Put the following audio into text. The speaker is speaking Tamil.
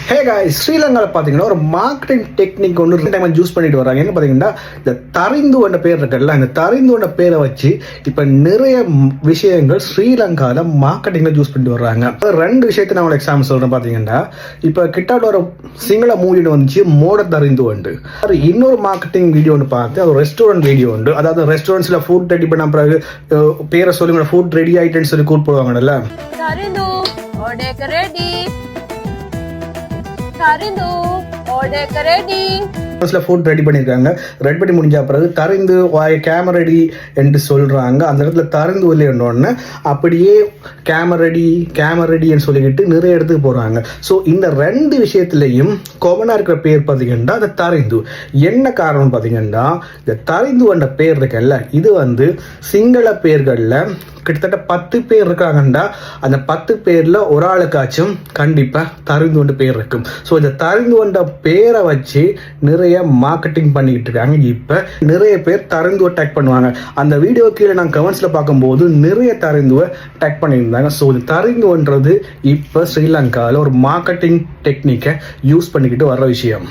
ஹே காய்ஸ், ஸ்ரீலங்காவில் பார்த்தீங்கன்னா ஒரு மார்க்கெட்டிங் டெக்னிக் ஒன்று 2 டைம் யூஸ் பண்ணிட்டு வராங்க. என்ன பார்த்தீங்கன்னா, இந்த தரிந்து என்ற பேர் இருக்குல்ல, அந்த தரிந்து என்ற பேரை வச்சு இப்போ நிறைய விஷயங்கள் ஸ்ரீலங்காவில் மார்க்கெட்டிங்கில் யூஸ் பண்ணிட்டு வர்றாங்க. 2 விஷயத்தை நான் உங்களுக்கு எக்ஸாம்பிள் சொல்கிறேன். பார்த்தீங்கன்னா, இப்போ கிட்டாட்ட ஒரு சிங்கள மூவின்னு வந்துச்சு மோட தரிந்து உண்டு. இன்னொரு மார்க்கெட்டிங் வீடியோ ஒன்று பார்த்து அது ரெஸ்டாரண்ட் வீடியோ உண்டு. அதாவது ரெஸ்டாரண்ட்ஸில் ஃபுட் ரெடி பண்ண பிறகு பேரை சொல்லுங்க, ஃபுட் ரெடி ஆயிட்டுன்னு சொல்லி கூப்பிடுவாங்கல்ல. ஃபுட் ரெடி பண்ணியிருக்காங்க. ரெடி பண்ணி முடிஞ்ச பிறகு தரிந்து கேமரா ரெடி என்று சொல்றாங்க. அந்த இடத்துல தரிந்து இல்லைன்னு அப்படியே கேமரா ரெடின்னு சொல்லிக்கிட்டு நிறைய இடத்துக்கு போறாங்க. ஸோ இந்த 2 விஷயத்திலையும் கொமனா இருக்கிற பேர் பார்த்தீங்கன்னா அந்த தரிந்து. என்ன காரணம் பார்த்தீங்கன்னா, இந்த தரிந்து என்ற பேர் இருக்குல்ல, இது சிங்கள பேர்களில் கிட்டத்தட்ட 10 பேர் இருக்காங்கண்டா அந்த 10 பேர்ல ஒரு ஆளுக்காச்சும் கண்டிப்பா தரிந்து கொண்ட பேர் இருக்கும். ஸோ இந்த தரிந்து கொண்ட பேரை வச்சு நிறைய மார்க்கெட்டிங் பண்ணிக்கிட்டு இருக்காங்க. இப்ப நிறைய பேர் தரிந்துவை டேக் பண்ணுவாங்க. அந்த வீடியோ கீழே நான் கமெண்ட்ஸ்ல பார்க்கும்போது நிறைய தரிந்துவை டேக் பண்ணியிருந்தாங்க. ஸோ இந்த தரிந்துன்றது இப்ப ஸ்ரீலங்காவில் ஒரு மார்க்கெட்டிங் டெக்னிக்கை யூஸ் பண்ணிக்கிட்டு வர்ற விஷயம்.